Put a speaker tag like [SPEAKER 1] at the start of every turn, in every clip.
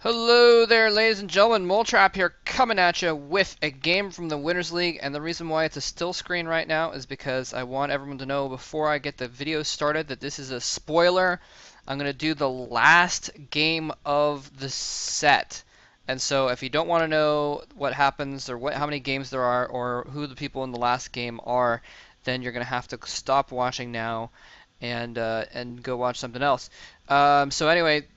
[SPEAKER 1] Hello there, ladies and gentlemen. Moletrap here, coming at you with a game from the Winners League. And the reason why it's a still screen right now is because I want everyone to know before I get the video started that this is a spoiler. I'm going to do the last game of the set. And so if you don't want to know what happens or how many games there are or who the people in the last game are, then you're going to have to stop watching now and go watch something else. So anyway,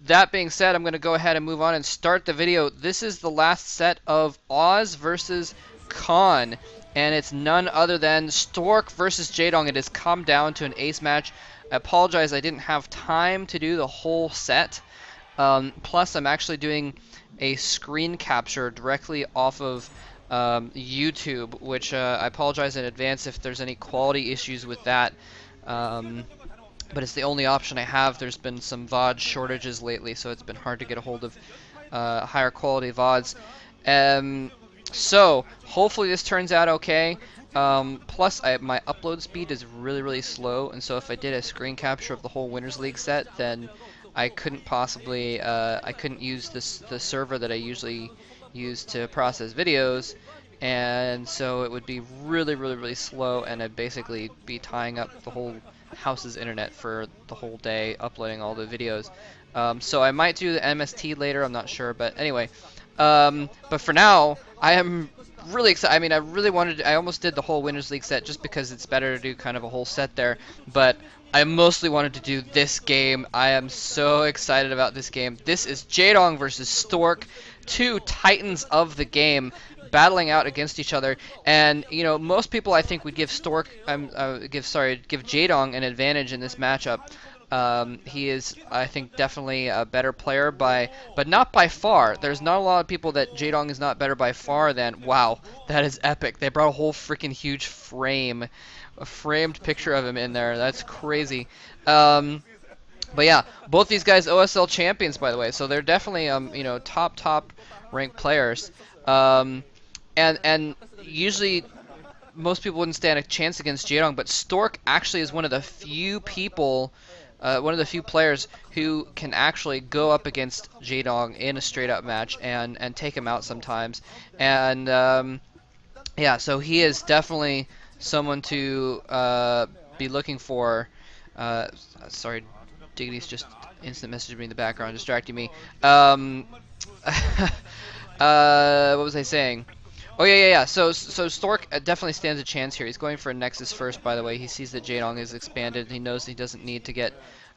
[SPEAKER 1] that being said, I'm going to go ahead and move on and start the video. This is the last set of Oz versus Khan, and it's none other than Stork versus Jaedong. It has come down to an ace match. I apologize, I didn't have time to do the whole set. Plus, I'm actually doing a screen capture directly off of YouTube, which I apologize in advance if there's any quality issues with that. But it's the only option I have. There's been some VOD shortages lately, so it's been hard to get a hold of higher quality VODs. So hopefully this turns out okay. Plus, my upload speed is really slow, and so if I did a screen capture of the whole Winners League set, then I couldn't possibly I couldn't use the server that I usually use to process videos, and so it would be really slow, and I'd basically be tying up the whole house's internet for the whole day uploading all the videos. So I might do the MST later, I'm not sure, but anyway. But for now, I am really excited. I mean, I almost did the whole Winners League set just because it's better to do kind of a whole set there, but I mostly wanted to do this game. I am so excited about this game. This is Jaedong versus Stork, two titans of the game battling out against each other. And you know, most people I think would give give Jaedong an advantage in this matchup. He is, I think, definitely a better player but not by far. There's not a lot of people that Jaedong is not better by far than. Wow, that is epic. They brought a whole freaking huge frame, a framed picture of him in there. That's crazy. But yeah, both these guys OSL champions, by the way, so they're definitely you know, top ranked players. And usually most people wouldn't stand a chance against Jaedong, but Stork actually is one of the few people, one of the few players who can actually go up against Jaedong in a straight-up match and take him out sometimes. And yeah, so he is definitely someone to be looking for. Sorry, Dignity's just instant messaging me in the background, distracting me. What was I saying? Oh yeah. So Stork definitely stands a chance here. He's going for a Nexus first, by the way. He sees that Jaedong is expanded. He knows he doesn't need to get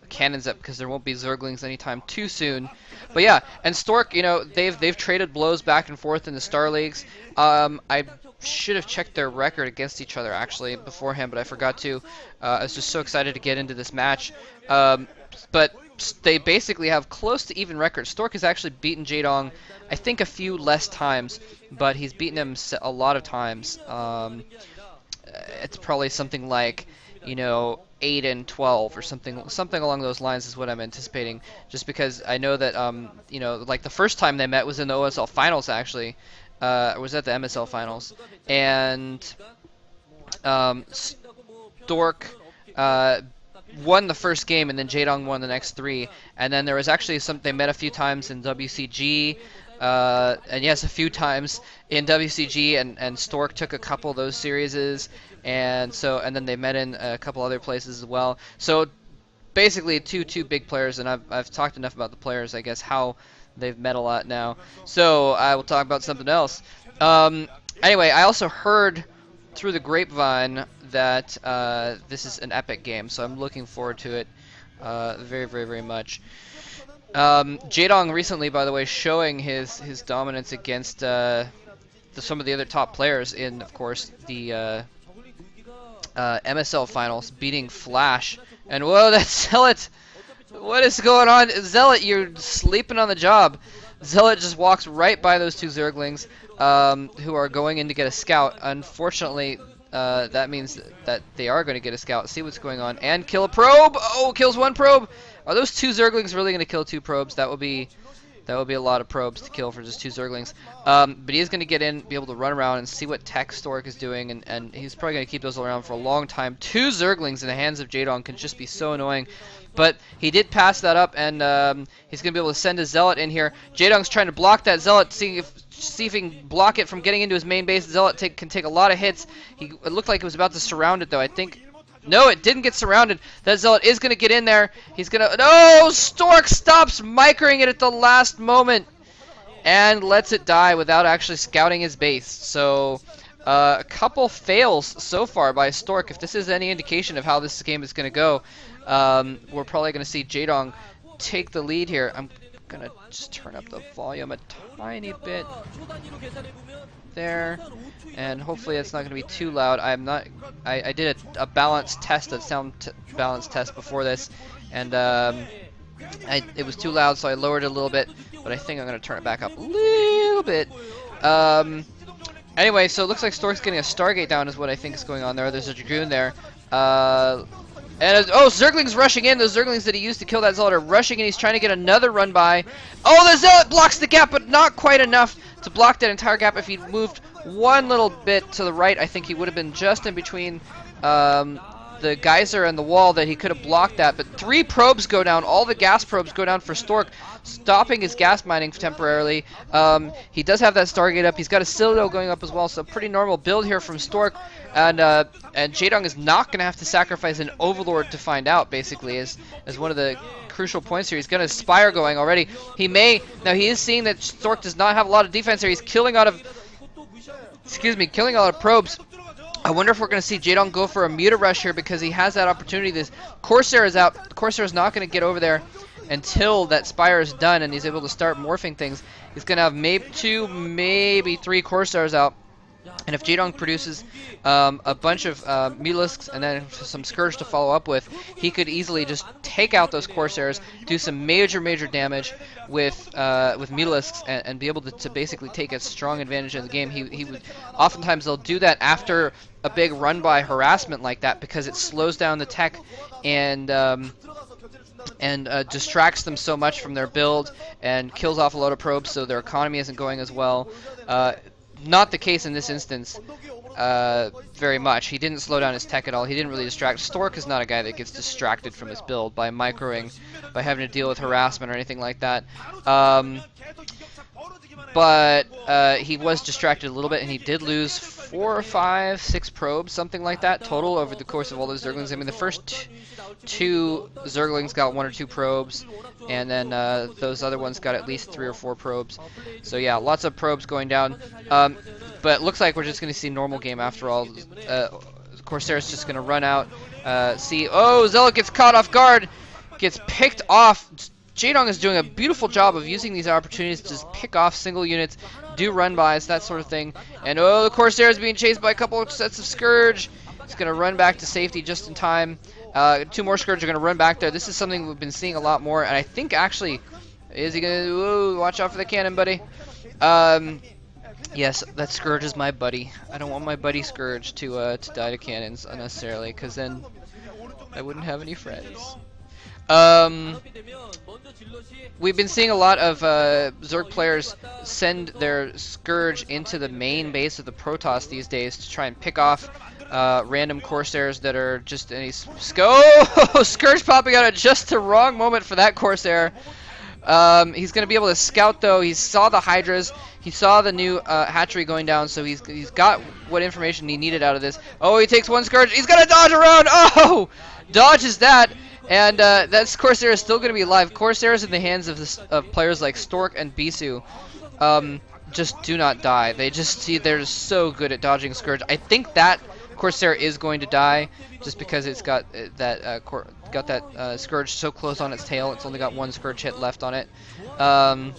[SPEAKER 1] cannons up because there won't be Zerglings anytime too soon. But yeah, and Stork, you know, they've traded blows back and forth in the Star Leagues. I should have checked their record against each other actually beforehand, but I forgot to. I was just so excited to get into this match. But they basically have close to even records. Stork has actually beaten Jaedong, I think, a few less times, but he's beaten him a lot of times. It's probably something like, you know, 8 and 12 or something along those lines is what I'm anticipating. Just because I know that you know, like the first time they met was in the OSL finals actually, or was that the MSL finals, and Stork won the first game, and then Jaedong won the next 3. And then there was actually they met a few times in WCG, and yes, a few times in WCG, and Stork took a couple of those series, and then they met in a couple other places as well. So basically two big players, and I've talked enough about the players, I guess, how they've met a lot now. So I will talk about something else. Anyway, I also heard through the grapevine that this is an epic game, so I'm looking forward to it very much. Jaedong recently, by the way, showing his dominance against some of the other top players in, of course, the MSL finals, beating Flash. And whoa, that's Zealot! What is going on? Zealot, you're sleeping on the job. Zealot just walks right by those two Zerglings who are going in to get a scout. Unfortunately, that means that they are going to get a scout, see what's going on, and kill a probe! Oh, kills one probe! Are those two Zerglings really going to kill 2 probes? That would be That would be a lot of probes to kill for just 2 Zerglings. But he is going to get in, be able to run around and see what tech Stork is doing, and he's probably going to keep those around for a long time. 2 Zerglings in the hands of Jaedong can just be so annoying. But he did pass that up, and he's going to be able to send a Zealot in here. Jaedong's trying to block that Zealot, see if he can block it from getting into his main base. Zealot can take a lot of hits. It looked like it was about to surround it, though. I think... No, it didn't get surrounded. That Zealot is going to get in there. He's going to... No! Stork stops microing it at the last moment and lets it die without actually scouting his base. So, a couple fails so far by Stork. If this is any indication of how this game is going to go, we're probably going to see Jaedong take the lead here. I'm going to just turn up the volume a tiny bit there, and hopefully it's not going to be too loud. I did a balance test, a sound balance test before this, and it was too loud, so I lowered it a little bit, but I think I'm going to turn it back up a little bit. Anyway, so it looks like Stork's getting a Stargate down is what I think is going on there. There's a Dragoon there. Oh, Zergling's rushing in. Those Zerglings that he used to kill that Zealot are rushing in. He's trying to get another run by. Oh, the Zealot blocks the gap, but not quite enough to block that entire gap. If he'd moved one little bit to the right, I think he would have been just in between the geyser and the wall that he could have blocked that. But 3 probes go down. All the gas probes go down for Stork, stopping his gas mining temporarily. He does have that Stargate up. He's got a Citadel going up as well, so pretty normal build here from Stork. And Jaedong is not going to have to sacrifice an Overlord to find out, basically, as one of the crucial points here. He's got a Spire going already. He is seeing that Stork does not have a lot of defense here. He's killing out of probes. I wonder if we're going to see Jaedong go for a Muta Rush here because he has that opportunity. This Corsair is out. The Corsair is not going to get over there until that Spire is done and he's able to start morphing things. He's going to have maybe 2, maybe 3 Corsairs out. And if Jaedong produces a bunch of Mulisks and then some Scourge to follow up with, he could easily just take out those Corsairs, do some major damage with Mulisks, and be able to basically take a strong advantage of the game. He would oftentimes they'll do that after a big run by harassment like that because it slows down the tech and distracts them so much from their build and kills off a load of probes, so their economy isn't going as well. Not the case in this instance very much. He didn't slow down his tech at all. He didn't really distract. Stork is not a guy that gets distracted from his build by microing, by having to deal with harassment or anything like that. But he was distracted a little bit, and he did lose 4 or 5, 6 probes, something like that, total over the course of all those Zerglings. I mean, the first 2 Zerglings got 1 or 2 probes, and then those other ones got at least 3 or 4 probes. So yeah, lots of probes going down. But it looks like we're just going to see normal game after all. Corsair's just going to run out. Oh, Zealot gets caught off guard, gets picked off. Jaedong is doing a beautiful job of using these opportunities to just pick off single units, do run-bys, that sort of thing. And oh, the Corsair is being chased by a couple of sets of Scourge. He's going to run back to safety just in time. 2 more Scourge are going to run back there. This is something we've been seeing a lot more, and I think actually, is he going to... watch out for the cannon, buddy. Yes, that Scourge is my buddy. I don't want my buddy Scourge to die to cannons unnecessarily, because then I wouldn't have any friends. We've been seeing a lot of Zerg players send their Scourge into the main base of the Protoss these days to try and pick off random Corsairs that are just any Scourge popping out at just the wrong moment for that Corsair. He's going to be able to scout though. He saw the Hydras. He saw the new hatchery going down, so he's got what information he needed out of this. Oh, he takes 1 Scourge. He's going to dodge around. Oh! Dodges that. And that Corsair is still going to be alive. Corsairs in the hands of players like Stork and Bisu just do not die. They're just so good at dodging Scourge. I think that Corsair is going to die just because it's got that Scourge so close on its tail. It's only got 1 Scourge hit left on it. Yeah,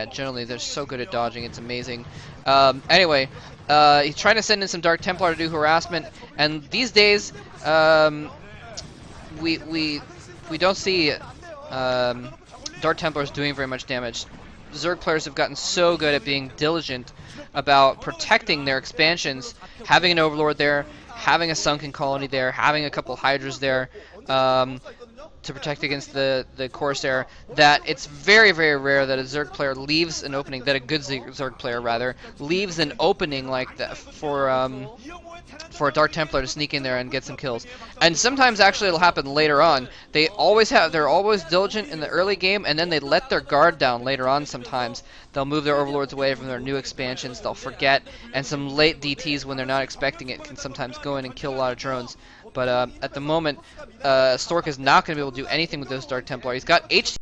[SPEAKER 1] generally they're so good at dodging. It's amazing. Anyway, he's trying to send in some Dark Templar to do harassment, and these days we don't see Dark Templars doing very much damage. Zerg players have gotten so good at being diligent about protecting their expansions, having an Overlord there, having a Sunken Colony there, having a couple Hydras there, to protect against the Corsair, that it's very, very rare that a Zerg player leaves an opening, that a good Zerg player, rather, leaves an opening like that for a Dark Templar to sneak in there and get some kills. And sometimes actually it'll happen later on. They're always diligent in the early game, and then they let their guard down later on sometimes. They'll move their overlords away from their new expansions, they'll forget, and some late DTs when they're not expecting it can sometimes go in and kill a lot of drones. But at the moment, Stork is not going to be able to do anything with those Dark Templar. He's got HT